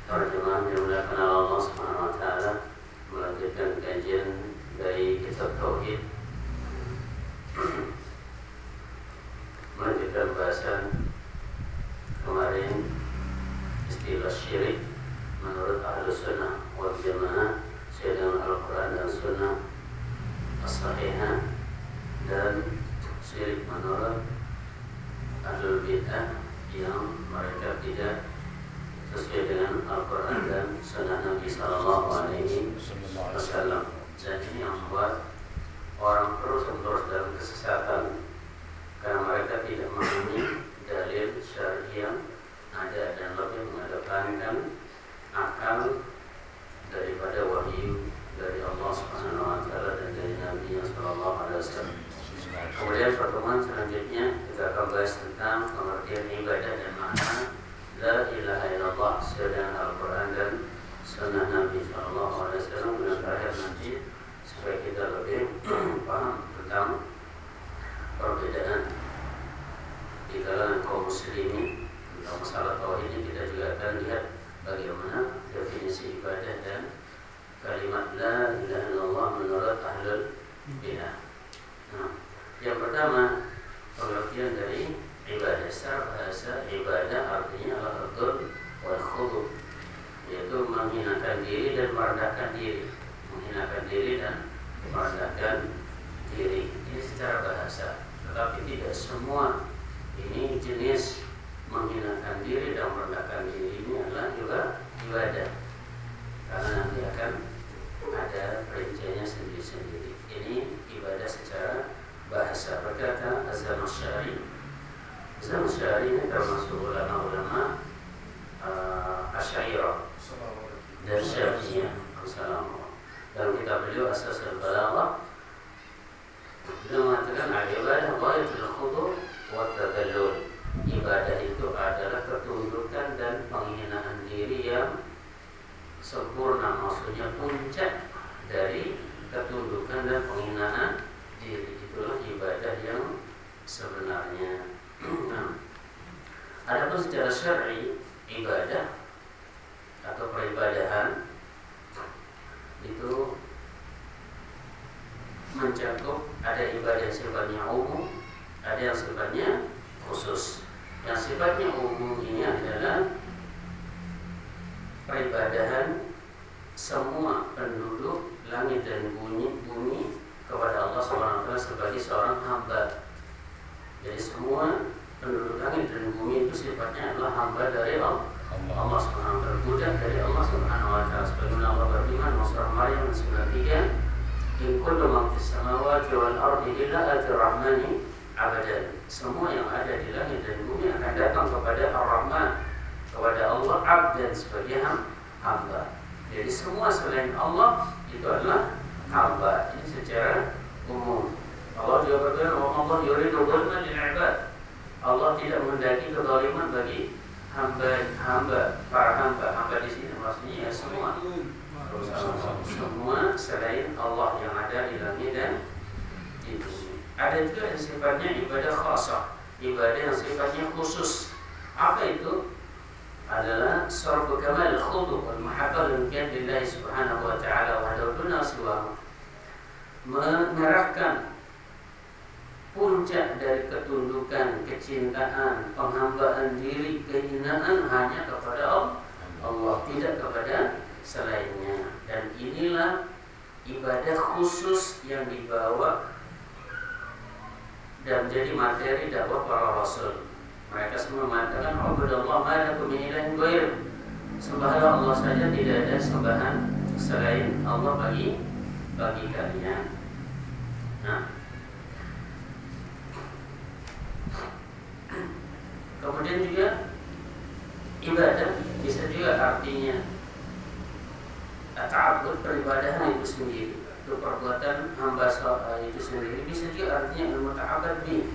Para jemaah yang dimuliakan Allah Subhanahu wa taala, melanjutkan kajian dari kitab tauhid. Melanjutkan bahasan kemarin istilah syirik menurut Ahlus Sunnah wal Jamaah sesuai dengan Al-Quran dan Sunnah as-sahihah, dan syirik menurut Ahlul Bid'ah yang mereka tidak sesuai dengan Al-Quran dan Sunnah Nabi Sallallahu Alaihi Wasallam. Dan ini yang membuat orang terus-menerus dalam kesesatan karena mereka tidak memahami dalil syar'i yang ada dan lebih mengedepankan akal daripada wahyu dari Allah Subhanahu Wa Taala dan dari Nabi Sallallahu Alaihi Wasallam. Kemudian pertemuan selanjutnya kita akan bahas tentang pengertian ibadah dan makna La ilaha illallah sesuai dengan Al-Quran dan Sunnah Nabi Sallallahu Alaihi Wasallam. Dan terakhir nanti supaya kita lebih paham tentang perbedaan di kalangan kaum muslimin tentang masalah tauhid ini, kita juga akan lihat bagaimana definisi ibadah dan kalimat La ilaha illallah menurut Ahlul Bid'ah. Nah, yang pertama pengertian dari ibadah. Secara bahasa ibadah artinya al-hudud wal khudu, yaitu menghinakan diri dan merendahkan diri. Menghinakan diri dan merendahkan diri. Ini secara bahasa. Tetapi tidak semua ini jenis menghinakan diri dan merendahkan diri ini adalah juga ibadah, karena nanti akan ada perinciannya sendiri-sendiri. Ini ibadah secara bahasa. Berkata Az-Zamakhsyari, Zamakhsyari ini termasuk ulama-ulama Asy'ariyah dan Syafi'iyah. Dalam kitab beliau Asas al-Balaghah, beliau mengatakan al-ibadah ghayatul khudu' wa tadallul. Ibadah itu adalah ketundukan dan penghinaan diri yang sempurna, maksudnya puncak dari ketundukan dan penghinaan diri. Itulah ibadah yang sebenarnya. Nah, adapun secara syar'i ibadah atau peribadahan itu mencakup ada ibadah yang sifatnya umum, ada yang sifatnya khusus. Yang sifatnya umum ini adalah peribadahan semua penduduk langit dan bumi kepada Allah SWT sebagai seorang hamba. Jadi semua penduduk langit dan bumi itu sifatnya adalah hamba dari Allah Subhanahu wa taala, budak dari Allah Subhanahu wa taala. Sebagaimana Allah berfirman dalam surah Maryam 93, "In kullu man fis samawati wal ardi illa atir rahmani abadan." Semua yang ada di langit dan bumi akan datang kepada Ar-Rahman, kepada Allah abdan, sebagai hamba. Jadi semua selain Allah itu adalah hamba. Ini secara umum. Allah juga berfirman, "Allah yuridu dzulman lil 'ibad." Allah tidak menghendaki kezaliman bagi hamba, para hamba. Hamba di sini maksudnya ya semua selain Allah yang ada di langit dan di bumi. Ada juga yang sifatnya ibadah khasah, ibadah yang sifatnya khusus. Apa itu? Adalah sarfu kamal khudu' wal mahabbah lillahi subhanahu wa ta'ala wa duna siwa. Mengerahkan puncak dari ketundukan, kecintaan, penghambaan diri, kehinaan hanya kepada Allah, tidak kepada selainnya. Dan inilah ibadah khusus yang dibawa dan menjadi materi dakwah para rasul. Mereka semua mengatakan, "Ubudallah ma lakum min ilahin ghair." Sembahlah Allah saja, tidak ada sembahan selain Allah bagi kalian. Nah, kemudian juga ibadah bisa juga artinya ta'abbud, peribadahan itu sendiri, itu perbuatan hamba itu sendiri. Bisa juga artinya ilmu ta'abbud bi,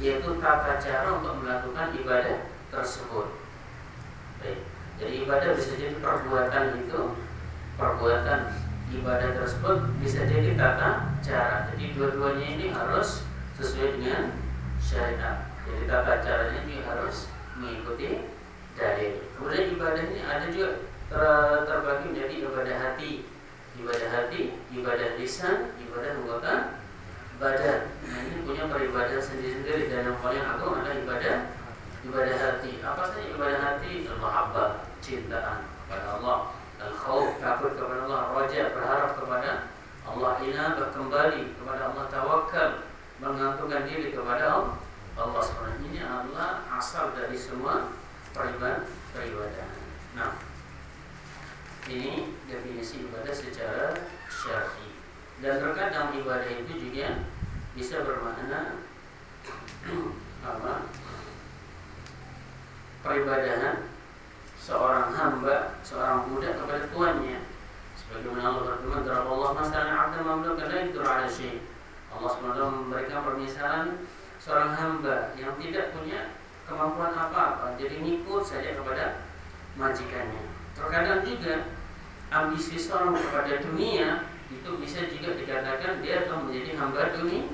yaitu tata cara untuk melakukan ibadah tersebut. Baik. Jadi ibadah bisa jadi perbuatan itu, perbuatan ibadah tersebut bisa jadi tata cara. Jadi dua-duanya ini harus sesuai dengan syariat. Jadi tata caranya juga harus mengikuti dalil. Kemudian ibadah ini ada juga terbagi menjadi ibadah hati, ibadah lisan, ibadah anggota badan. Nah, ini punya peribadahan sendiri-sendiri, dan yang paling agung adalah ibadah hati. Apa saja ibadah hati? Al-mahabbah, cintaan kepada Allah, al-khauf, takut kepada Allah, raja, berharap kepada Allah, inabah, kembali kepada Allah, tawakal, menggantungkan diri kepada Allah SWT. Ini adalah asal dari semua peribadahan. Nah, ini definisi ibadah secara syar'i. Dan terkadang ibadah itu juga bisa bermakna peribadahan seorang hamba, seorang budak kepada tuannya. Sebagaimana Allah berfirman, "Daraballahu masalan 'abdan mamlukan la yaqdiru 'ala syai'." Allah SWT memberikan permisalan seorang hamba yang tidak punya kemampuan apa-apa, jadi ngikut saja kepada majikannya. Terkadang juga ambisi seorang kepada dunia itu bisa juga dikatakan dia telah menjadi hamba dunia.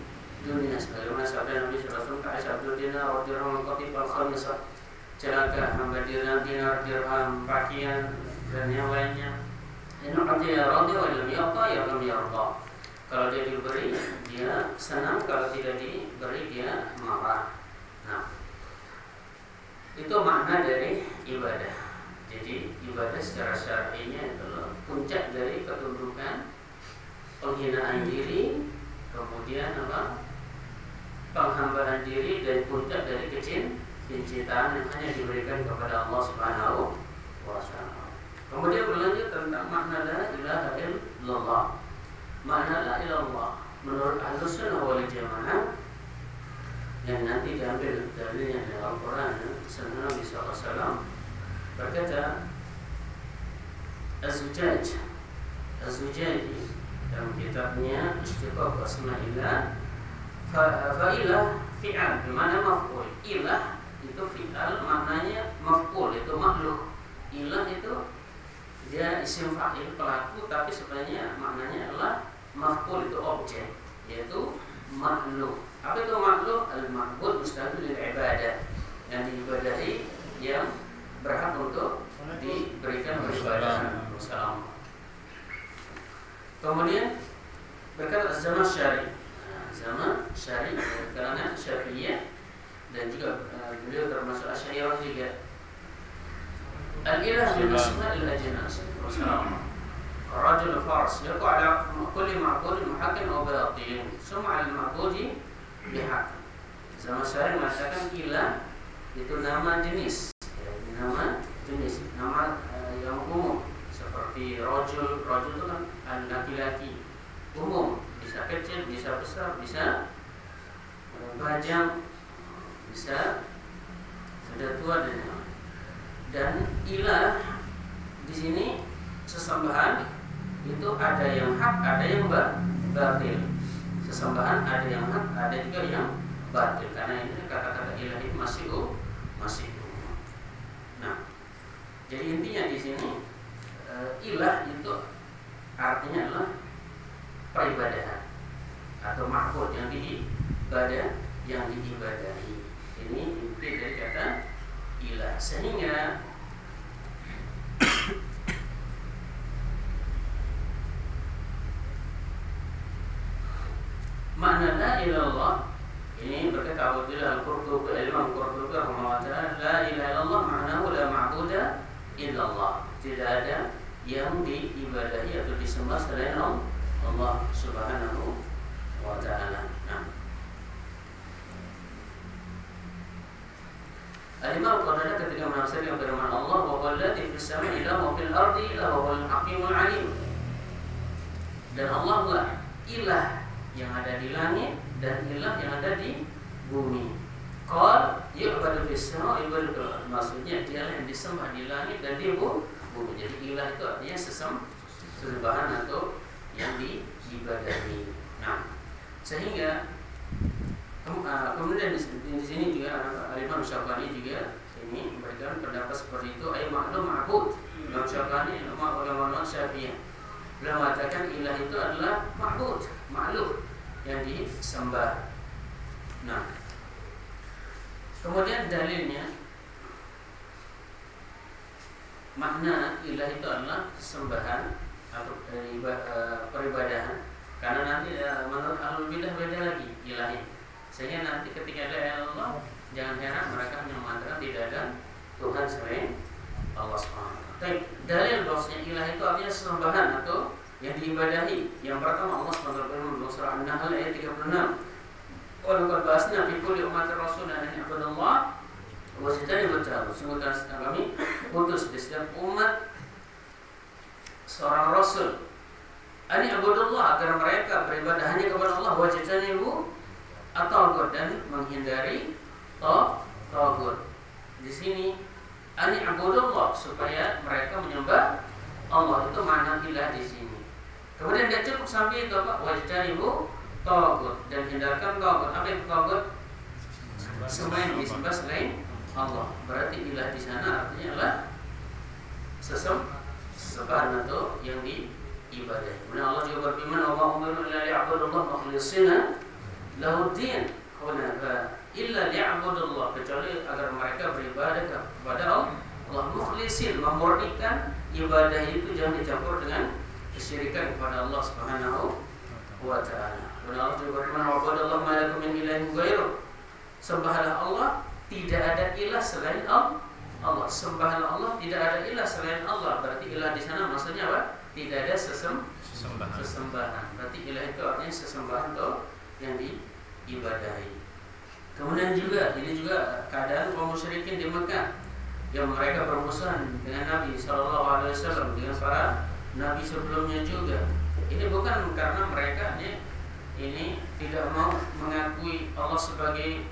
Sebagaimana sabda Nabi sallallahu alaihi wasallam, "Ka'asabul dinar wa dirham qatib al-khamisah." Celaka hamba dinar, dirham, pakaian dan yang lainnya. Inna qatiya radhi wa lam yata ya lam yarda. Kalau dia diberi, dia senang; kalau tidak diberi, dia marah. Nah, itu makna dari ibadah. Jadi ibadah secara syar'inya adalah puncak dari ketundukan, penghinaan diri, kemudian penghambaan diri, dan puncak dari kecintaan yang hanya diberikan kepada Allah Subhanahu wa Ta'ala. Kemudian berlanjut tentang makna la ilaha illallah. Makna la ilallah menurut Ahlussunnah wal Jamaah yang nanti diambil dalilnya dari Al-Quran, Sunnah Nabi SAW, berkata Az-Zujaji dalam kitabnya Istiqaq Asma'illah, fa'ilah fi'al bermakna maf'ul. Ilah itu fi'al, maknanya maf'ul, itu makhluk. Ilah itu dia isim fa'il, pelaku, tapi sebenarnya maknanya adalah maf'ul, itu objek, yaitu makhluk. Apa itu makhluk? Al-ma'bud mustahil lil ibadah, yang diibadahi, yang berhak untuk diberikan peribadahan. Salam. Kemudian berkata zaman syari, zaman syari kalangan Syafi'iyah, dan juga beliau termasuk Asy'ariyah juga. Al-ilah min asma'il ajnas. Wassalam. Rajul fars yaqa ala kulli ma'bud muhaqqin aw batil, sum'a al-ma'budi bihaq. Zaman syari mengatakan ilah itu nama jenis, nama yang umum, seperti rajul itu kan laki-laki umum, bisa kecil, bisa besar, bisa bajang, bisa sudah tua, dan ilah di sini sesembahan itu ada yang hak, ada yang batil. Sesembahan ada yang hak, ada juga yang batil. Karena ini kata-kata ilah itu masih umum. Nah, jadi intinya di sini ilah itu artinya adalah peribadahan atau ma'bud, yang diibadahi. Ini inti dari kata ilah. Sehingga makna la ilallah ini berkata Abdullah Al-Qurtubi, Imam Qurtubi rahimahullah, la ilaha illallah ma'nahu la ma'buda illallah. Tidak ada yang diibadahi atau disembah selain Allah Subhanahu wa Ta'ala. Nah, Al-Imam Qadada ketika menafsirkan firman Allah, wa qallati fis sama'i ilahu wa fil ardi ilahu wal hakimul alim. Dan Allah lah ilah yang ada di langit dan ilah yang ada di bumi. Qal yu'badu fis sama'i wal ardi, maksudnya dialah yang disembah di langit dan di bumi. Jadi ilah itu artinya sesembahan atau yang diibadahi. Nah, sehingga kemudian di sini juga Imam Syafani juga ini memberikan pendapat seperti itu. Ay maklum ma'bud. Imam Syafani ulama Syafi'iyah beliau mengatakan ilah itu adalah ma'bud, makhluk yang disembah. Nah, kemudian dalilnya makna ilah itu adalah sembahan atau peribadahan. Karena nanti menurut ahlul bidah beda lagi ilahnya. Sehingga nanti ketika ada Allah, jangan heran mereka hanya mengatakan tidak ada Tuhan selain Allah SWT. Tapi dalil bahwasanya ilah itu artinya sembahan atau yang diibadahi. Yang pertama Allah SWT dalam surah An-Nahl ayat 36. Walaqad ba'atsna fi kulli ummatin rasulan an i'budallah wa ijtanibut taghut. Sungguh kami utus di setiap umat seorang rasul an i'budallah, agar mereka beribadah hanya kepada Allah, wa ijtanibu at-taghut, dan menghindari taghut. Di sini an i'budallah, supaya mereka menyembah Allah, itu makna ilah di sini. Kemudian tidak cukup sampai itu, Pak, wa ijtanibu taghut, dan hindarkan taghut. Apa itu taghut? Semua yang disembah selain Allah. Berarti ilah di sana artinya adalah sesembahan atau yang diibadahi. Kemudian Allah juga berfirman, "Wa umiru illa liya'budullah mukhlishina lahuddin hunafa illa liya'budullah," kecuali agar mereka beribadah kepada Allah mukhlisin, memurnikan ibadah itu jangan dicampur dengan kesyirikan kepada Allah Subhanahu wa ta'ala. Dan Allah juga berfirman, "Wa'budullaha ma lakum min ilahin ghairuh." Sembahlah Allah, tidak ada ilah selain Allah. Sembahlah Allah, tidak ada ilah selain Allah. Berarti ilah di sana maksudnya apa? Tidak ada sesembahan. Berarti ilah itu artinya sesembahan atau yang diibadahi. Kemudian juga ini juga keadaan kaum musyrikin di Mekah yang mereka bermusuhan dengan Nabi SAW, dengan para nabi sebelumnya juga. Ini bukan karena mereka ini tidak mau mengakui Allah sebagai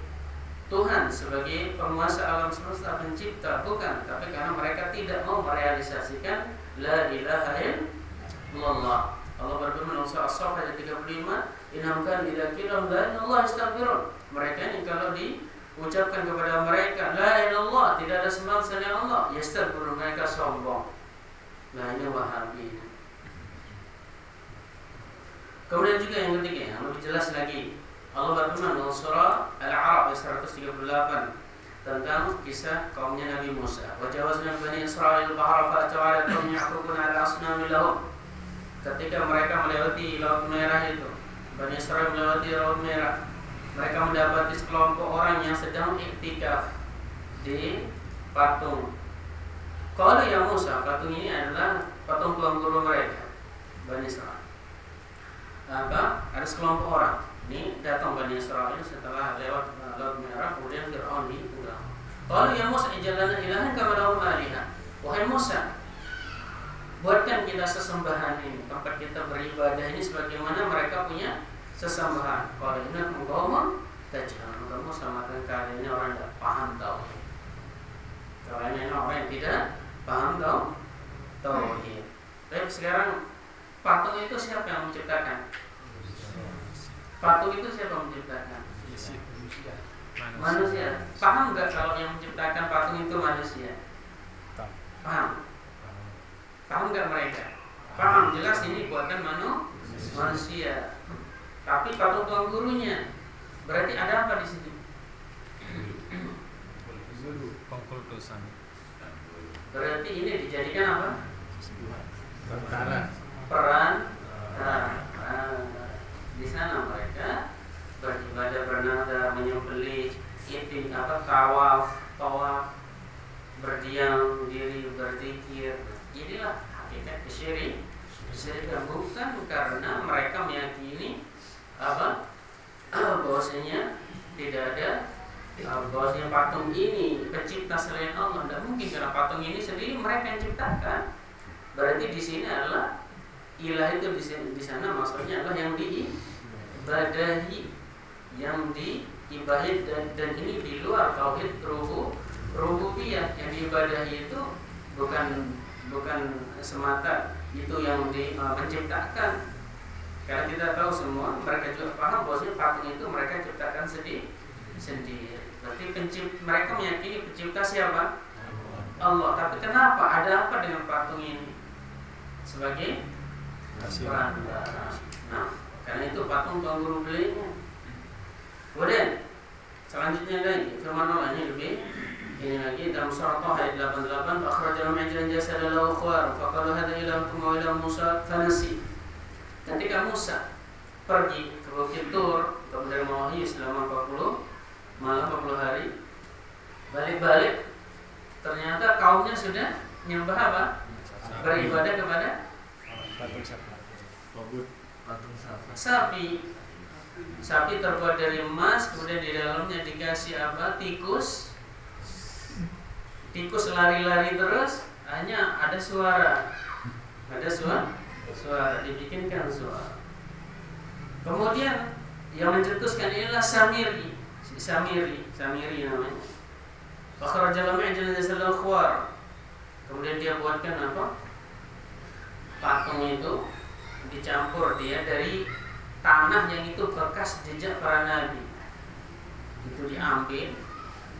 Tuhan, sebagai penguasa alam semesta, pencipta, bukan. Tapi karena mereka tidak mau merealisasikan la ilaha illallah. Allah berfirman dalam surah As-Saff ayat 35, "Innahum kanu idza qila la ilaha illallah yastaghfirun." Mereka ini kalau diucapkan kepada mereka la ilaha illallah, tidak ada sembahan selain Allah, yastaghfirun, mereka sombong. Nah, ini Wahabi. Kemudian juga yang ketiga, yang lebih jelas lagi, Allah berfirman dalam surah Al-A'raf ayat 138 tentang kisah kaumnya Nabi Musa. "Wa jawazna bani Israil bahra fa'atau 'ala qaumin ya'kufuna 'ala asnamin lahum." Ketika mereka melewati Laut Merah itu, Bani Israil melewati Laut Merah, mereka mendapati sekelompok orang yang sedang iktikaf di patung. Kalau ya Musa, patung ini adalah patung tuan guru mereka, Bani Israil. Ada sekelompok orang. Ini datang Bani Israil setelah lewat Laut Merah, kemudian Fir'aun diundang. Kalau ya Musa, ij'alna ilahan kama lahum alihah. Wahai Musa, buatkan kita sesembahan ini, tempat kita beribadah ini sebagaimana mereka punya sesembahan. Kalau innakum qaumun tajhalun, kamu samakan kalian ini orang yang tidak paham tauhid. Kalian ini orang yang tidak paham tauhid. Baik, sekarang patung itu siapa yang menciptakan? Patung itu siapa yang menciptakan? Manusia. Paham nggak kalau yang menciptakan patung itu manusia? Paham? Paham nggak mereka? Paham, jelas ini buatan manusia. Tapi patung tuan gurunya, berarti ada apa di situ? Berarti ini dijadikan apa? Peran. Di sana mereka beribadah, bernada, menyembelih, tawaf, berdiam diri, berzikir. Inilah hakikat kesyirikan, bukan karena mereka meyakini bahwasanya tidak ada bahwasanya patung ini pencipta selain Allah. Tidak mungkin, karena patung ini sendiri mereka yang ciptakan. Berarti di sini adalah ilah itu di sana maksudnya adalah yang diibadahi, yang diibadahi, dan ini di luar tauhid rububiyah. Yang diibadahi itu bukan semata itu yang menciptakan. Karena kita tahu semua, mereka juga paham bahwasanya patung itu mereka ciptakan sendiri. Berarti mereka meyakini pencipta siapa? Allah. Tapi kenapa? Ada apa dengan patung ini? Sebagai perantara. Nah, karena itu patung tuan guru belinya. Kemudian selanjutnya lagi firman Allah ini lebih Ini lagi dalam surah Taha ayat 88, "Akhrajal ma'jan jasada lahu khawar, faqalu hadza ilahukum wa ilahu Musa fanasi." Ketika Musa pergi ke Bukit Tur untuk menerima wahyu selama 40 malam 40 hari, balik-balik ternyata kaumnya sudah nyembah apa? Beribadah kepada sapi. Sapi terbuat dari emas, kemudian di dalamnya dikasih apa? Tikus. Tikus lari-lari terus, hanya ada suara. Ada suara, dibikinkan suara. Kemudian yang mencetuskan inilah Samiri namanya. Akhrajal ma'jan jasada khawar. Kemudian dia buatkan apa? Patung itu dicampur dia dari tanah yang itu bekas jejak para nabi. Itu diambil,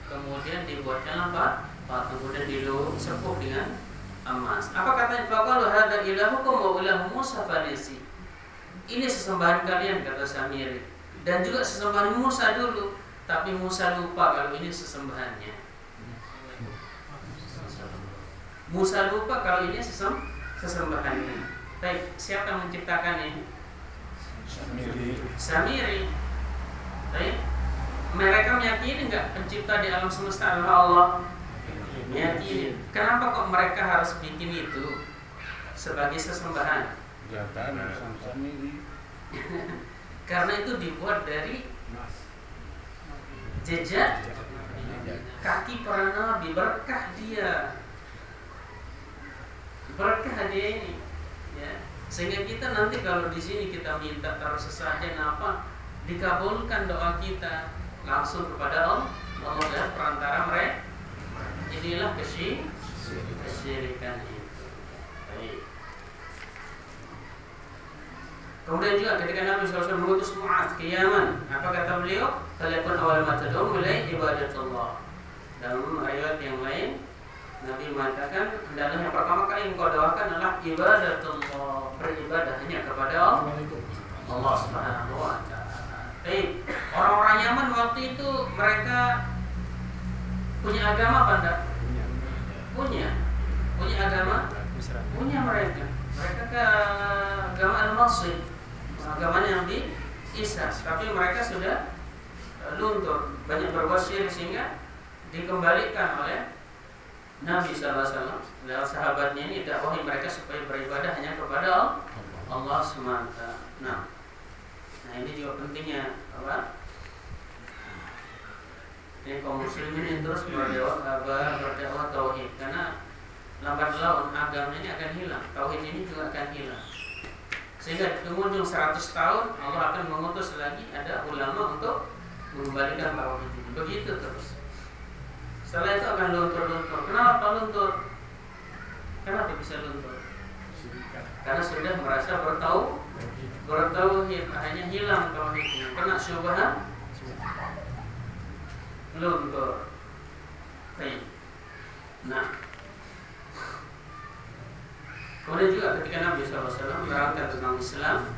kemudian dibuatkan apa? Patung, kemudian disepuk dengan emas. Apa katanya? Faqalu hadza ilahukum wa ilahu Musa fanasi. Ini sesembahan kalian, kata Samiri. Dan juga sesembahan Musa dulu, tapi Musa lupa kalau ini sesembahannya. Musa lupa kalau ini sesembahannya. Baik, siapa yang menciptakan ini? Samiri. Baik. Mereka meyakini enggak pencipta di alam semesta adalah Allah? Meyakini. Kenapa kok mereka harus bikin itu sebagai sesembahan? Karena itu dibuat dari jejak kaki para nabi, berkah dia ini, ya. Sehingga kita nanti kalau di sini kita minta taruh sesajen apa, dikabulkan doa kita langsung kepada Allah dan perantara mereka. Inilah kesyirikan itu. Baik. Kemudian juga ketika Nabi SAW mengutus Mu'adz ke Yaman, apa kata beliau? Falakun awal ma tad'u mulai ibadatullah. Dalam riwayat yang lain, Nabi mengatakan, hendaklah yang pertama kali engkau doakan adalah ibadatullah, beribadah hanya kepada Allah Subhanahu wa ta'ala. Baik, orang-orang Yaman waktu itu mereka punya agama apa enggak? Punya agama? Punya mereka ke agama Al-Masih, agamanya yang di Isa. Tapi mereka sudah luntur, banyak berbuat syirik sehingga dikembalikan oleh Nabi SAW lewat sahabatnya ini dakwahi mereka supaya beribadah hanya kepada Allah SWT. Nah, ini juga pentingnya apa? Ini kaum muslimin terus berdakwah tauhid, karena lambat laun agama ini akan hilang, tauhid ini juga akan hilang. Sehingga di penghujung 100 tahun Allah akan mengutus lagi ada ulama untuk mengembalikan tauhid ini. Begitu terus. Setelah itu akan luntur. Kenapa luntur? Kenapa bisa luntur? Karena sudah merasa bertauhid, hanya hilang tauhidnya, kena syubhat, luntur. Baik. Nah, kemudian juga ketika Nabi SAW menerangkan tentang Islam,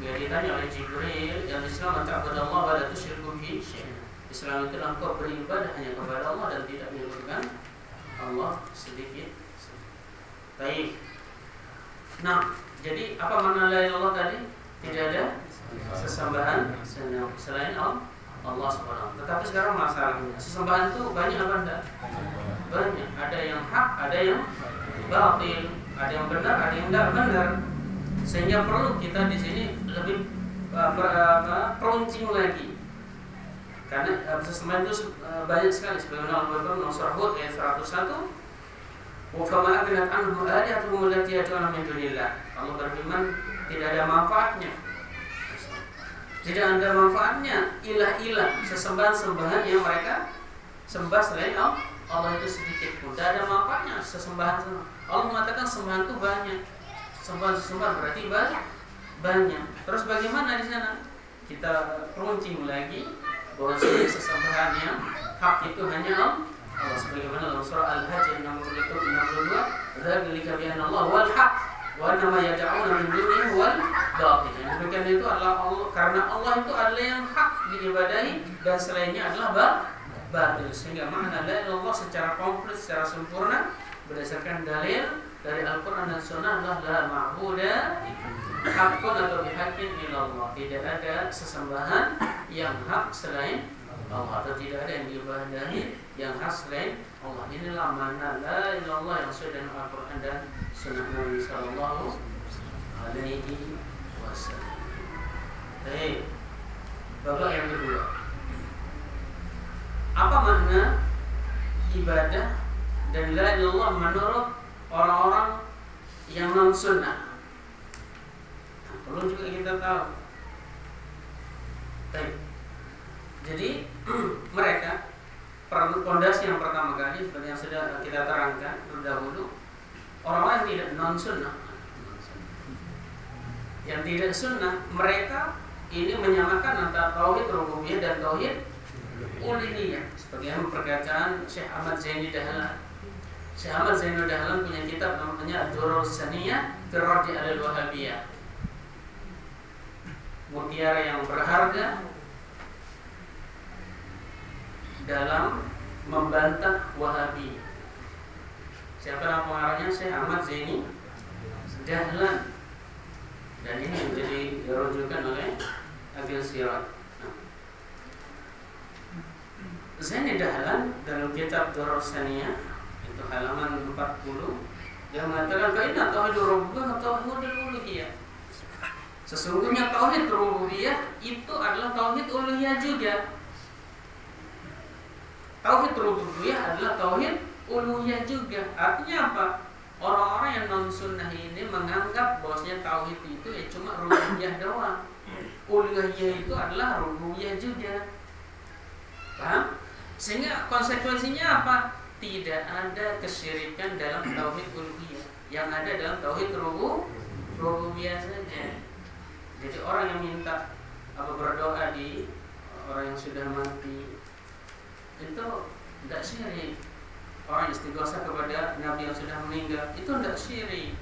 dia ditanya oleh Jibril, yang Islam ta'budallaha wa la tusyriku bihi syai'an. Islam itu engkau beribadah hanya kepada Allah dan tidak menyekutukan Allah sedikit. Baik. Nah, jadi apa makna la ilaha illallah tadi? Tidak ada sesembahan selain Allah Subhanahu. Tetapi sekarang masalahnya, sesembahan itu banyak apa enggak? Banyak. Ada yang hak, ada yang batil, ada yang benar, ada yang tidak benar. Sehingga perlu kita di sini lebih peruncing lagi. Karena sesembahan itu banyak sekali. Sebagaimana Allah surah Hud ayat 101, wa kama aghnat anhum alihatuhum allati yad'una min dunillah. Allah berfirman, tidak ada manfaatnya. Tidak ada manfaatnya ilah-ilah, sesembahan-sembahan yang mereka sembah selain Allah itu sedikit pun. Tidak ada manfaatnya sesembahan. Allah mengatakan sembahan itu banyak. Sembahan berarti banyak. Terus bagaimana di sana? Kita peruncing lagi bahwa sesembahan yang hak itu hanya Allah. Sebagaimana dalam surah Al-Hajj 62, dzalika bi anna Allah wal haq wa anna ma yad'una min dunihi wal batil. Yang demikian itu adalah Allah, karena Allah itu adalah yang hak diibadahi dan selainnya adalah batil. Sehingga makna la ilaha illallah secara komplit, secara sempurna berdasarkan dalil dari Al-Quran dan Sunnah adalah la ma'buda haqqun atau bihaqqin illallah. Tidak ada sesembahan yang hak selain Allah, atau tidak ada yang diibadahi yang hak selain Allah. Inilah makna la ilaha illallah yang sesuai dengan Al-Quran dan Sunnah Nabi sallallahu alaihi wasallam. Baik. Babak yang kedua. Apa makna ibadah dan la ilaha illallah menurut orang-orang yang non sunnah? Nah, perlu juga kita tahu. Baik. Jadi mereka pondasi yang pertama kali seperti yang sudah kita terangkan terdahulu, orang-orang yang tidak non sunnah, yang tidak sunnah, mereka ini menyamakan antara tauhid rububiyah dan tauhid uluhiyah. Seperti yang perkataan Syekh Ahmad Zaini Dahlan. Syekh Ahmad Zaini Dahlan punya kitab namanya Ad-Durrus Saniyah fi Raddi 'alal Wahabiyah. Mutiara yang berharga dalam membantah Wahabi. Siapa nama pengarangnya? Syekh Ahmad Zaini Dahlan. Dan ini menjadi dirujukan oleh Agil Sirat. Zaini Dahlan dalam kitab Durrus Saniyah itu halaman 40, dia mengatakan kaidah tauhid rububiyah atau tauhid uluhiyah. Sesungguhnya tauhid rububiyah itu adalah tauhid uluhiyah juga. Tauhid rububiyah adalah tauhid uluhiyah juga. Artinya apa? Orang-orang yang non sunnah ini menganggap bahwasanya tauhid itu ya cuma rububiyah doang. Uluhiyah itu adalah rububiyah juga. Paham? Sehingga konsekuensinya apa? Tidak ada kesyirikan dalam tauhid uluhiyah. Yang ada dalam tauhid rububiyah saja. Jadi orang yang minta berdoa di orang yang sudah mati itu tidak syirik. Orang yang istighosa kepada nabi yang sudah meninggal itu tidak syirik.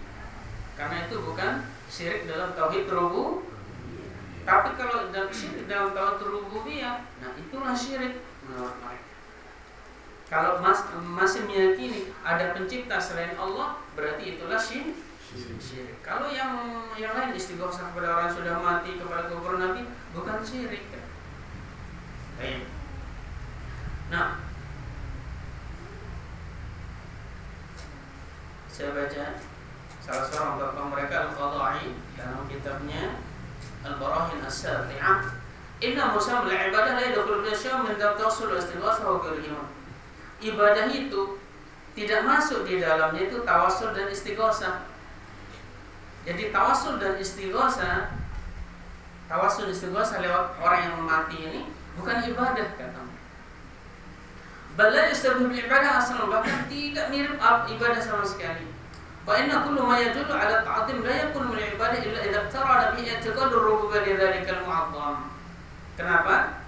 Karena itu bukan syirik dalam tauhid rububiyah. Tapi kalau syirik dalam tauhid rububiyah, nah itulah syirik menurut mereka. Kalau masih meyakini ada pencipta selain Allah, berarti itulah syirik. Kalau yang lain istighosa kepada orang yang sudah mati, kepada kubur nabi, bukan syirik. Baik. Nah, saya baca salah seorang tokoh mereka Al-Qadha'i dalam kitabnya Al-Barahin As-Sati'ah, inna musammal ibadah la yadkhulu fi syai' min tawassul wa istighatsah wa ghairihima. Ibadah itu tidak masuk di dalamnya itu tawassul dan istighatsah. Jadi tawassul dan istighatsah lewat orang yang mati ini bukan ibadah, kata. Bala yastabih ibadah asal, bahkan tidak mirip ibadah sama sekali. Fa inna kullu ma yadullu ala ta'zim la yakunu min ibadah illa idza tarada bi i'tiqad ar-rububiyyah li dzalikal mu'azzam. Kenapa?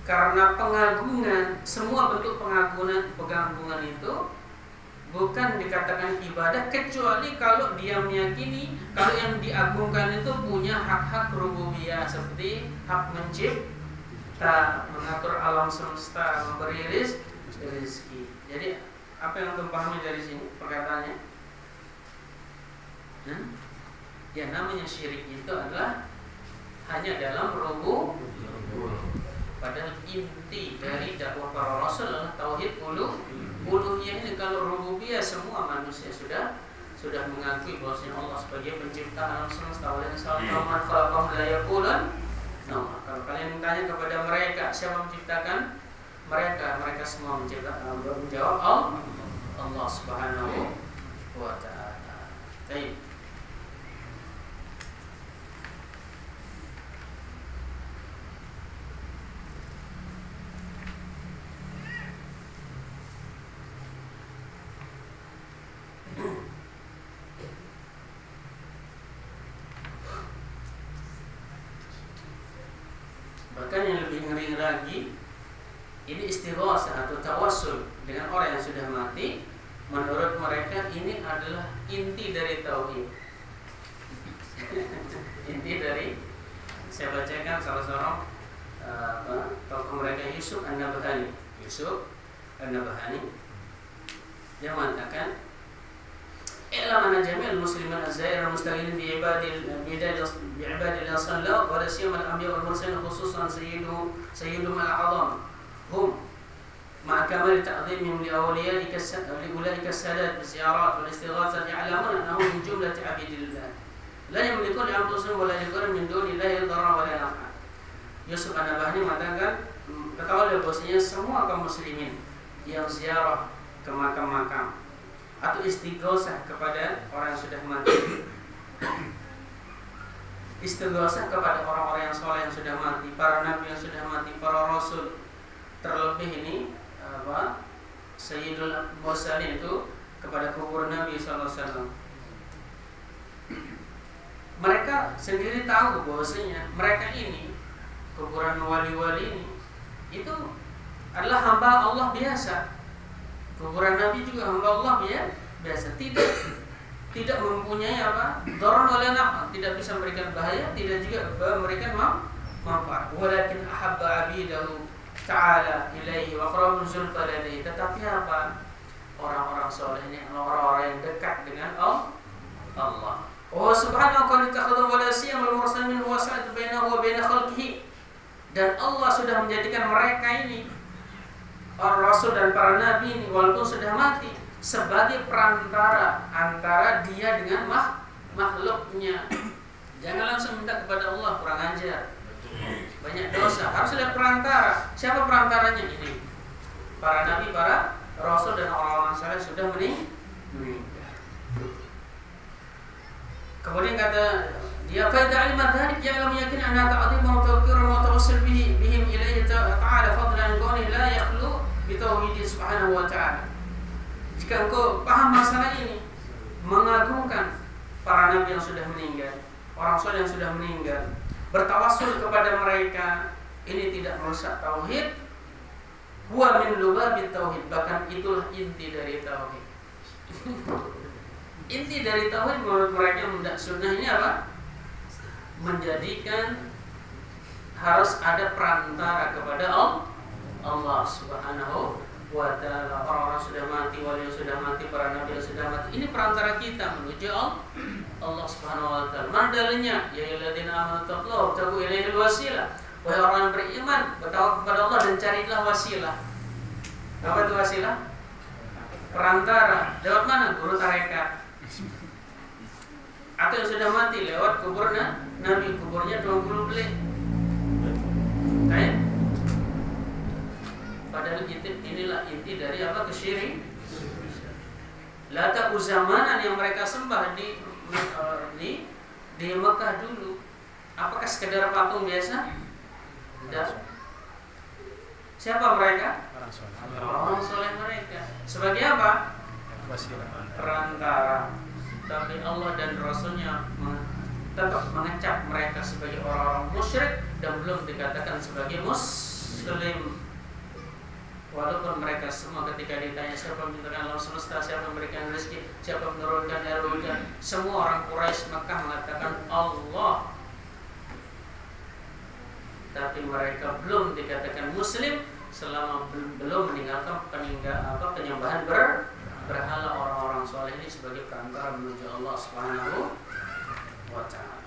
Karena pengagungan, semua bentuk pengagungan itu bukan dikatakan ibadah kecuali kalau dia meyakini kalau yang diagungkan itu punya hak-hak rububiyah seperti hak mencipta, mengatur alam semesta, memberi rezeki. Jadi apa yang antum pahami dari sini perkataannya? Ya namanya syirik itu adalah hanya dalam rububiyah. Padahal inti dari dakwah para rasul adalah tauhid uluhiyah ini. Kalau rububiyah semua manusia sudah mengakui bahwasanya Allah sebagai pencipta alam semesta. Walan sallallahu khalaqahum la yaqulun. Nah, kalau kalian tanya kepada mereka siapa menciptakan mereka semua menciptakan, menjawab Allah Subhanahu wa ta'ala. Baik. Bahkan yang lebih ngeri lagi, ini istighatsah atau tawassul dengan orang yang sudah mati. Menurut mereka ini adalah inti dari tauhid. Inti dari, saya bacakan salah seorang tokoh mereka, Yusuf An-Nabhani. Yusuf An-Nabhani, dia mengatakan i'lam anna jami'al muslimin az-zair al-mustaqilin bi'ibadillah sallallahu wa la siyama al-anbiya wal mursalin khususan sayyidum al-a'zam hum ma'a kamal ta'dhimihim li awliyaika as-sadat bi-ziyarat wal istighathah ya'lamun annahum min jumlati 'abidillah la yamlikun li anfusihim wa la yaghfirun min dunillahi dharran wa la naf'an. Yusuf An-Nabhani mengatakan, ketahuilah bahwasanya semua kaum muslimin yang ziarah ke makam-makam atau istighosah kepada orang yang sudah mati, istighosah kepada orang-orang yang soleh yang sudah mati, para nabi yang sudah mati, para rasul, terlebih ini Sayyidul Mursalin itu kepada kubur Nabi SAW. Mereka sendiri tahu bahwasanya mereka ini, kuburan wali-wali ini, itu adalah hamba Allah biasa. Kuburan Nabi juga hamba Allah biasa, tidak mempunyai dharar wala naf'a, tidak bisa memberikan bahaya, tidak juga memberikan manfaat. Walakin ahabba 'abidahu ta'ala ilaihi wa qarabun zulfa ladaihi. Tetapi orang-orang saleh ini orang-orang yang dekat dengan Allah. Oh subhanahu wa ta'ala wala siyama al-mursalin huwa sa'id bainahu wa bain khalqihi. Dan Allah sudah menjadikan mereka ini, para rasul dan para nabi ini, walaupun sudah mati, sebagai perantara antara dia dengan makhluknya. Jangan langsung minta kepada Allah, kurang ajar, banyak dosa. Harus ada perantara. Siapa perantaranya ini? Para nabi, para rasul dan orang-orang saleh sudah meninggal. Kemudian kata dia, fa idza alima dzalik ya'lamu yakin anna ta'dhimahu wa tawqirahu wa tawassul bihim ilayhi ta'ala fadlan qawli la yakhlu bi tauhid subhanahu wa ta'ala. Jika engkau paham masalah ini, mengagungkan para nabi yang sudah meninggal, orang soleh yang sudah meninggal, bertawassul kepada mereka, ini tidak merusak tauhid. Huwa min lubabit tauhid, bahkan itulah inti dari tauhid. Inti dari tauhid menurut mereka mendak sunnah ini apa? Menjadikan harus ada perantara kepada Allah Subhanahu wa ta'ala. Orang-orang sudah mati, wali yang sudah mati, para nabi yang sudah mati, ini perantara kita menuju Allah Subhanahu wa ta'ala. Mana dalilnya? Ya ayyuhalladzina amanu taqullaha wabtaghu ilaihil wasilah. Wahai orang yang beriman, bertawakal kepada Allah dan carilah wasilah. Apa itu wasilah? Perantara. Lewat mana? Guru tarekat. Atau yang sudah mati lewat kuburnya Nabi, kuburnya 20 belik. Kayak padahal inilah inti dari apa? Kesyirikan. Lata uzamanan yang mereka sembah di Mekah dulu, apakah sekedar patung biasa? Tidak. Siapa mereka? Orang soleh mereka. Sebagai apa? Perantara. Tapi Allah dan Rasulnya tetap mengecap mereka sebagai orang-orang musyrik dan belum dikatakan sebagai muslim. Walaupun mereka semua ketika ditanya siapa menciptakan alam semesta, siapa memberikan rezeki, siapa menurunkan air hujan, semua orang Quraisy Mekah mengatakan Allah. Tapi mereka belum dikatakan muslim selama belum meninggalkan penyembahan berhala. Orang-orang soleh ini sebagai perantara menuju Allah Subhanahu wa ta'ala.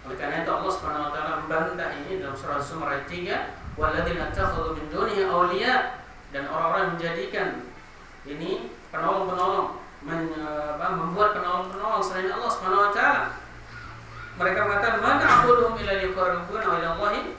Oleh karena itu Allah Subhanahu wa ta'ala membantah ini dalam surah Az-Zumar ayat 3, walladzina takhadhu min dunihi awliya, dan orang-orang menjadikan ini penolong-penolong, membuat penolong-penolong selain Allah Subhanahu wa ta'ala. Mereka mengatakan, "Man a'buduhum illa liqarribuna ila Allahi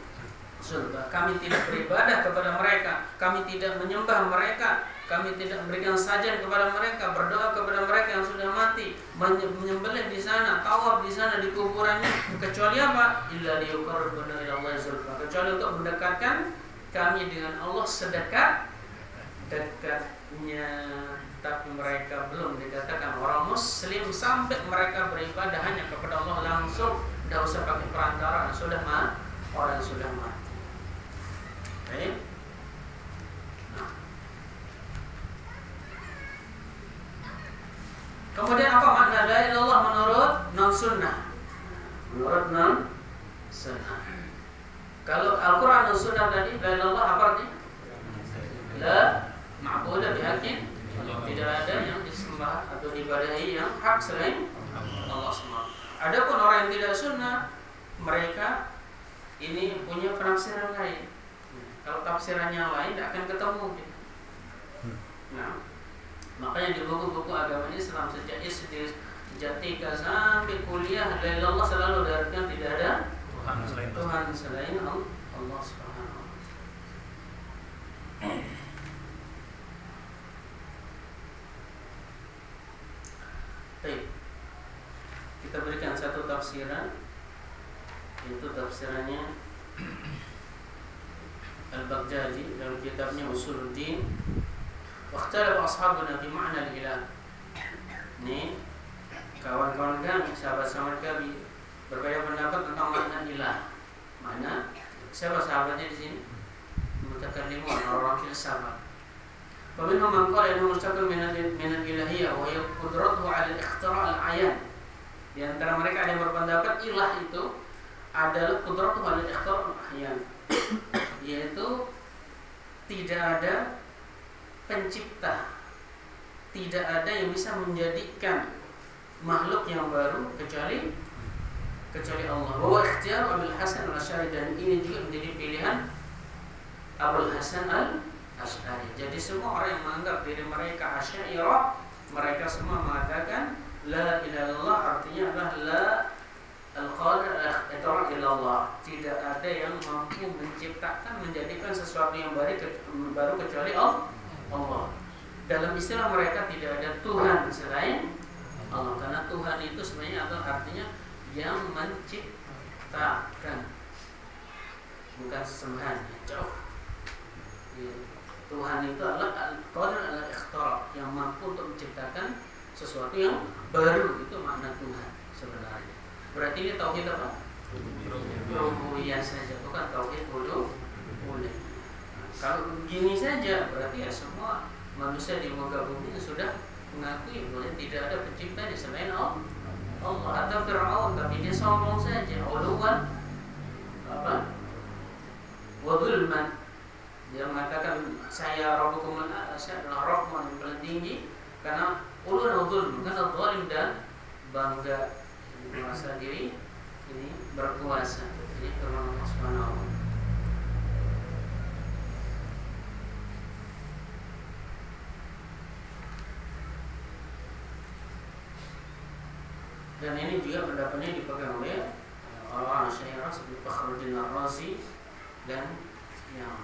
zulfa." Kami tidak beribadah kepada mereka, kami tidak menyembah mereka, kami tidak memberikan sajian kepada mereka, berdoa kepada mereka yang sudah mati, menyembelih di sana, tawaf di sana di kuburannya, kecuali apa? Illa liqarribuna ila Allahi zulfa, kecuali untuk mendekatkan kami dengan Allah sedekat-dekatnya. Tapi mereka belum dikatakan orang muslim sampai mereka beribadah hanya kepada Allah langsung, tidak usah pakai perantara, orang sudah mati. Okay. Nah. Kemudian apa makna la ilaha illallah menurut non-sunnah? Menurut non-sunnah. Kalau Al-Quran dan Sunnah tadi, la ilaha illallah apa artinya? La ma'budu bihaqqin, tidak ada yang disembah atau diibadahi yang hak selain Allah semata. Adapun orang yang tidak sunnah, mereka ini punya penafsiran lain. Kalau tafsirannya yang lain tidak akan ketemu. Nah, makanya di buku-buku agama Islam sejak SD, sejak TK sampai kuliah, la ilaha illallah selalu diartikan tidak ada Tuhan selain Allah Subhanahu wa taala. Baik. Kita berikan satu tafsiran, yaitu tafsirannya Al-Baghdadi dalam kitabnya Usuluddin. Waqtalafa ashabuna bi ma'na al-ilah. Ini kawan-kawan kami, sahabat-sahabat kami berbeda pendapat tentang makna ilah. Mana? Siapa sahabatnya di sini? Mutakallimun, orang filsafat. Faminhum man qala innahu mustaqil min al-ilahiyyah wa hiya qudratuhu 'ala al-ikhtira' al-'ayan. Di antara mereka ada yang berpendapat ilah itu adalah qudratuhu 'ala al-ikhtira' al-'ayan, yaitu tidak ada pencipta, tidak ada yang bisa menjadikan makhluk yang baru kecuali Allah. Wa ikhtiyar Abul Hasan al-Asy'ari, dan ini juga menjadi pilihan Abul Hasan al-Asy'ari. Jadi semua orang yang menganggap diri mereka Asy'ariyah, mereka semua mengatakan la ilaha illallah, artinya adalah la al-qadir illallah. Tidak ada yang mampu menciptakan, menjadikan sesuatu yang baru kecuali Allah. Dalam istilah mereka tidak ada Tuhan selain Allah, karena Tuhan itu sebenarnya adalah artinya yang menciptakan, bukan sembahan. Jauh. Tuhan itu adalah al-qadir al-ikhtira', yang mampu untuk menciptakan sesuatu yang baru. Itu makna Tuhan sebenarnya. Berarti ini tauhid apa? Rububiyah saja, bukan tauhid uluhiyah. Kalau begini saja berarti ya semua manusia di muka bumi sudah mengakui bahwa tidak ada pencipta di selain Allah. Atau Fir'aun, tapi dia sombong saja, uluwan apa? Wa dzulman. Dia mengatakan saya Rabbukum al-a'la, saya adalah Rabb yang paling tinggi, karena ulu dan dzulm, karena zalim dan bangga, merasa diri ini berkuasa. Ini firman Allah Subhanahu wa taala. Dan ini juga pendapatnya dipegang oleh orang-orang Asy'ariyah seperti Fakhruddin Ar-Razi dan yang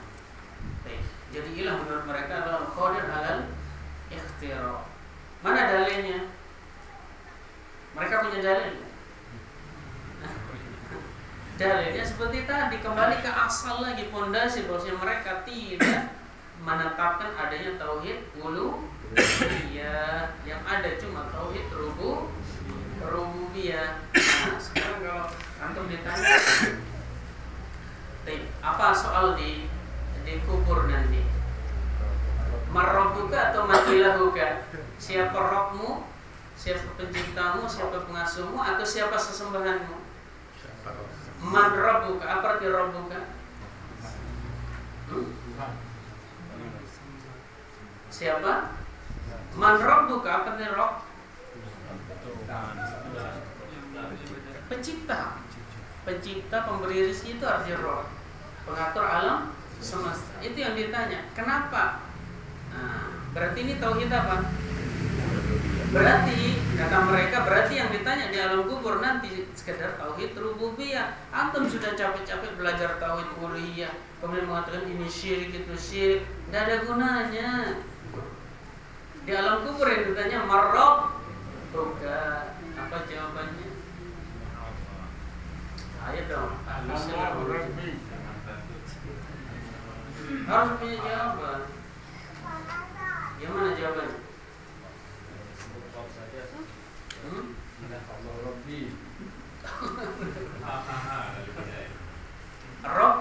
baik. Jadi ilah menurut mereka adalah qadir alal ikhtira'. Mana dalilnya? Mereka punya dalil. Dalilnya seperti tadi, kembali ke asal lagi, pondasi bahwasanya mereka tidak menetapkan adanya tauhid uluhiyah, yang ada cuma tauhid rububiyah. Nah, sekarang kalau antum ditanya, apa soal di kubur nanti? Marabbuka atau matilahuka? Siapa Rabbmu? Siapa penciptamu? Siapa pengasuhmu? Atau siapa sesembahanmu? Man Rabbuka? Apa arti Rabbuka? Siapa? Man Rabbuka? Apa arti Rabb? Pencipta, pemberi rezeki, itu arti Rabb. Pengatur alam semesta. Itu yang ditanya. Kenapa? Nah, berarti ini tauhid apa? Berarti kata mereka, berarti yang ditanya di alam kubur nanti sekedar tauhid rububiyah. Antum sudah capek-capek belajar tauhid uluhiyah, kemudian mengatakan ini syirik, itu syirik, tidak ada gunanya. Di alam kubur yang ditanya marab, bukan. Apa jawabannya? Ayo dong. Harus punya jawaban. Yang mana jawabannya? Rob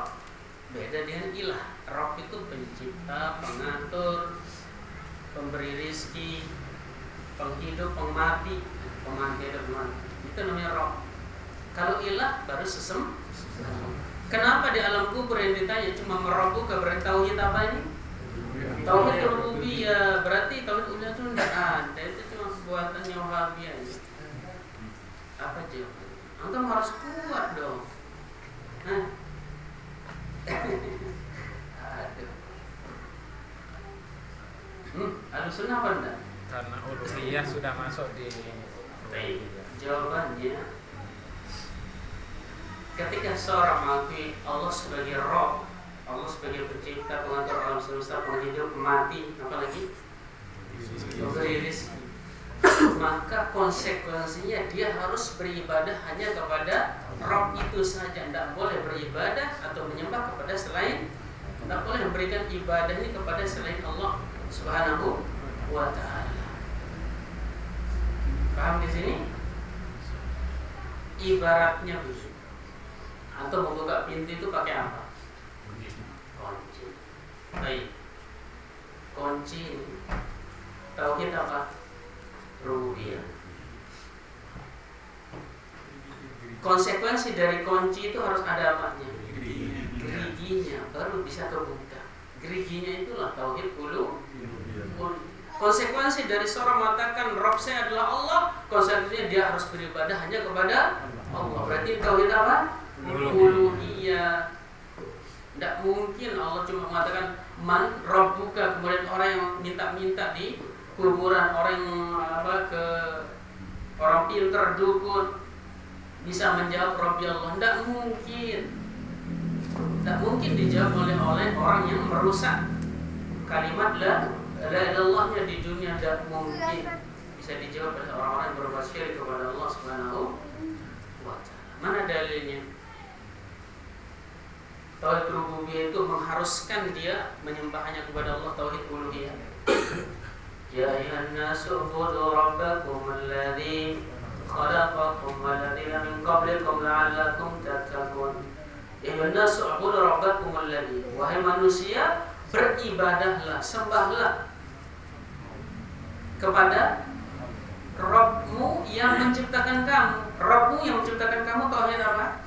beda dengan ilah. Rob itu pencipta, pengatur, pemberi rizki, penghidup, pemati ada pemati. Itu namanya Rob. Kalau ilah baru Kenapa di alam kubur yang ditanya cuma merobuk, berarti tauhid apa ini? Tauhid rububiyah berarti tauhid uluhiyah itu tidak ada, itu cuma buatannya Wahabi aja. Apa jawabannya? Antum harus kuat dong. Aduh. Ahlussunnah apa enggak? Karena uluhiyah sudah masuk di jawabannya, ketika seorang mengakui Allah sebagai Rabb, Allah sebagai pencipta, pengatur alam semesta, penghidup, mati, apalagi memberi rezeki, maka konsekuensinya dia harus beribadah hanya kepada Rabb itu saja. Tidak boleh beribadah atau menyembah kepada selain, tidak boleh memberikan ibadah ini kepada selain Allah Subhanahu wa ta'ala. Paham di sini? Ibaratnya begini, atau membuka pintu itu pakai apa? Kunci. Baik. Kunci ini tauhid apa? Rububiyah. Konsekuensi dari kunci itu harus ada apanya? Geriginya, baru bisa kebuka. Geriginya itulah tauhid uluhiyah. Konsekuensi dari seorang mengatakan Rabb saya adalah Allah, konsekuensinya dia harus beribadah hanya kepada Allah. Berarti tauhid apa? Uluhiyah. Tidak mungkin Allah cuma mengatakan man rabbuka, kemudian orang yang minta-minta di kuburan, orang yang orang pintar dukun bisa menjawab Rabbi Allah. Tidak mungkin. Tidak mungkin dijawab oleh orang yang merusak kalimat la ilaha illallahnya di dunia. Tidak mungkin bisa dijawab oleh orang-orang yang berbuat syirik kepada Allah Subhanahu wa ta'ala. Mana dalilnya? Tauhid rububiyah itu mengharuskan dia menyembah hanya kepada Allah, tauhid uluhiyah. Ya ayyuhan nasu ubudu rabbakum alladzi khalaqakum walladzina min qablikum la'allakum tattaqun. Ya ayyuhan nasu ubudu rabbakum alladzi, wahai manusia, beribadahlah, sembahlah kepada Rabbmu yang menciptakan kamu. Rabbmu yang menciptakan kamu tauhid apa?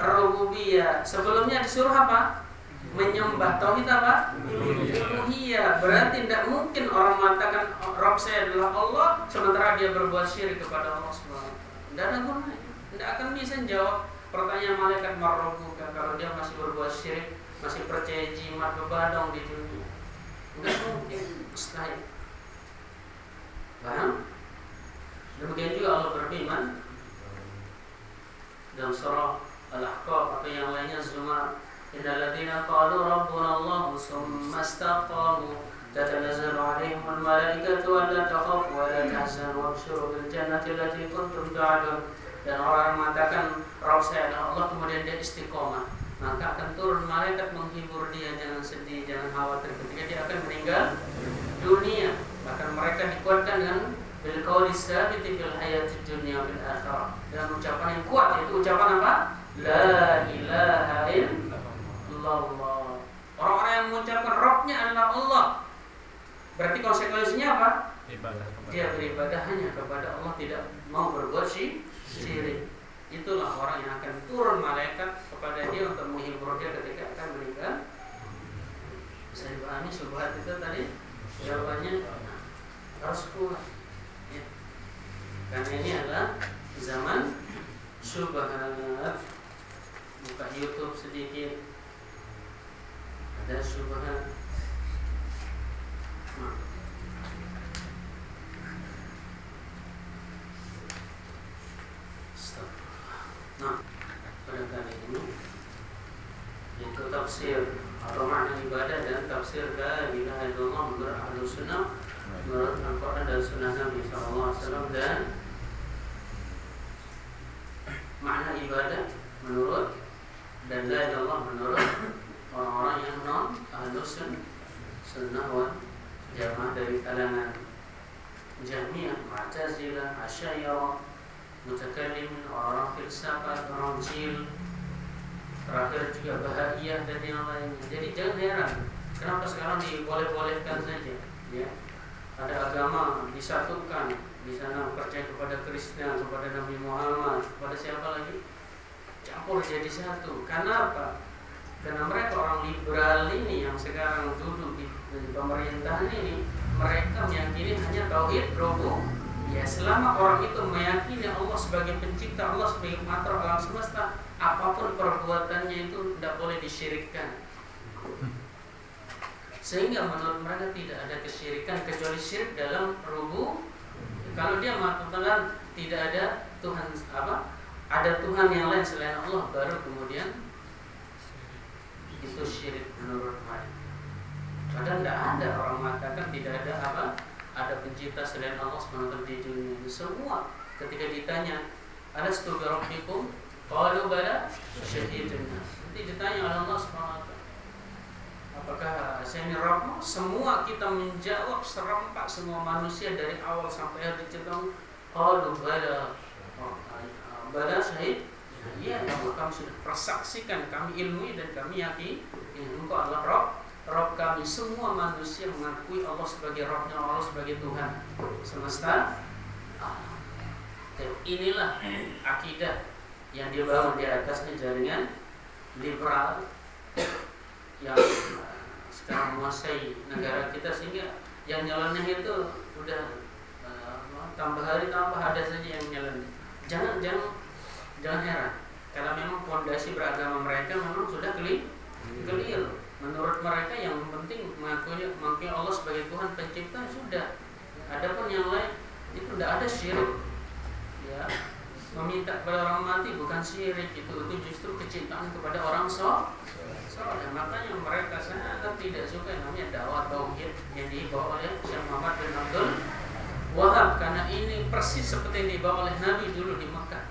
Rububiyah. Sebelumnya disuruh apa? Menyembah. Tauhid apa? Uluhiyah. Berarti tidak mungkin orang mengatakan Rabb saya adalah Allah sementara dia berbuat syirik kepada Allah Subhanahu. Tidak ada gunanya. Tidak akan bisa jawab pertanyaan malaikat marrobuka kalau dia masih berbuat syirik, masih percaya jimat bebadong di dunia. Tidak mungkin, mustahil. Paham? Demikian juga Allah berfirman dalam surah Al-Ahqaf atau yang lainnya, Zumar, innal ladzina qalu rabbuna Allah tsumma istaqamu tatanazzalu 'alaihimul malaikatu alla takhafu wa la tahzanu wabshiru bil jannati allati kuntum tu'adun. Dan orang yang mengatakan Rabb saya adalah Allah, kemudian dia istiqomah, maka akan turun malaikat menghibur dia, jangan sedih, jangan khawatir ketika dia akan meninggal dunia. Bahkan mereka dikuatkan dengan bil qauli tsabiti fil hayatid dunya bil akhirah, dengan ucapan yang kuat, yaitu ucapan apa? La ilaha illallah. Orang-orang yang mengucapkan Rabbnya adalah Allah, berarti konsekuensinya apa? Dia beribadah hanya kepada Allah, tidak mau berbuat syirik. Itulah orang yang akan turun malaikat kepada dia untuk menghibur dia ketika akan meninggal. Bisa dipahami syubhat itu tadi? Jawabannya harus kuat ya. Karena ini adalah zaman syubhat. Buka YouTube sedikit, ada syubhat. Nah, pada kali ini itu tafsir atau makna ibadah dan tafsir la ilaha illallah menurut Ahlussunnah, menurut Al-Quran dan Sunnah Nabi SAW, dan makna ibadah menurut dan la ilaha illallah menurut orang-orang yang non Ahlussunnah wal Jamaah dari kalangan Jahmiyah, Mu'tazilah, Asy'ariyah, Mutakallimin, orang filsafat, orang jil, terakhir juga Bahaiyah dan yang lainnya. Jadi jangan heran kenapa sekarang diboleh-bolehkan saja ya. Ada agama disatukan, di sana percaya kepada Krishna, kepada Nabi Muhammad, kepada siapa lagi, campur jadi satu. Karena apa? Karena mereka orang liberal ini yang sekarang duduk di pemerintahan ini, mereka meyakini hanya tauhid rububiyah. Ya, selama orang itu meyakini Allah sebagai pencipta, Allah sebagai pengatur alam semesta, apapun perbuatannya itu tidak boleh disyirikkan. Sehingga menurut mereka tidak ada kesyirikan kecuali syirik dalam rububiyah. Kalau dia mengatakan tidak ada Tuhan ada Tuhan yang lain selain Allah, baru kemudian itu syirik menurut mereka. Padahal tidak ada orang mengatakan tidak ada ada pencipta selain Allah SWT di dunia ini. Semua ketika ditanya alastu bi rabbikum qalu bala syahidna, nanti ditanya oleh Allah SWT, apakah saya ini Rabbmu? Semua kita menjawab serempak, semua manusia dari awal sampai akhir diciptakan qalu bala syahid. Iya, kami sudah persaksikan, kami ilmui dan kami yakini engkau adalah Rabb kami. Semua manusia mengakui Allah sebagai Rabbnya, Allah sebagai Tuhan semesta. Dan inilah akidah yang dibangun di atasnya jaringan liberal yang sekarang menguasai negara kita, sehingga yang nyeleneh itu udah tambah hari tambah ada saja yang nyeleneh. Jangan heran, karena memang fondasi beragama mereka memang sudah keliru. Menurut mereka yang penting mengakui Allah sebagai Tuhan pencipta sudah. Adapun yang lain itu tidak ada syirik. Ya, meminta kepada orang mati bukan syirik, itu justru kecintaan kepada orang soleh. Makanya mereka sangat tidak suka yang namanya dakwah tauhid yang dibawa oleh Syekh Muhammad bin Abdul Wahab, karena ini persis seperti yang dibawa oleh Nabi dulu di Mekah.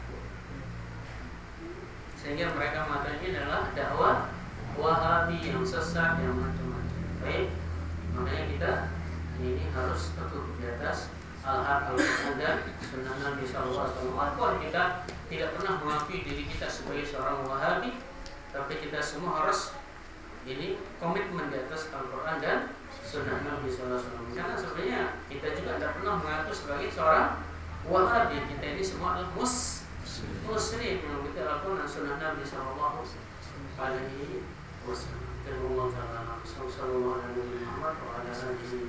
Sehingga mereka mengatakan ini adalah dakwah Wahabi yang sesat, yang macam-macam. Baik, makanya kita ini harus teguh di atas al-haq al-Quran dan sunnah Nabi SAW. Walaupun kita tidak pernah mengakui diri kita sebagai seorang Wahabi, tapi kita semua harus ini komitmen di atas Al-Quran dan sunnah Nabi SAW. Karena sebenarnya kita juga tidak pernah mengaku sebagai seorang Wahabi. Kita ini semua adalah muslim yang kita Al-Quran dan sunnah Nabi SAW. Alaihi wasallam. Sallallahu alaihi wasallam.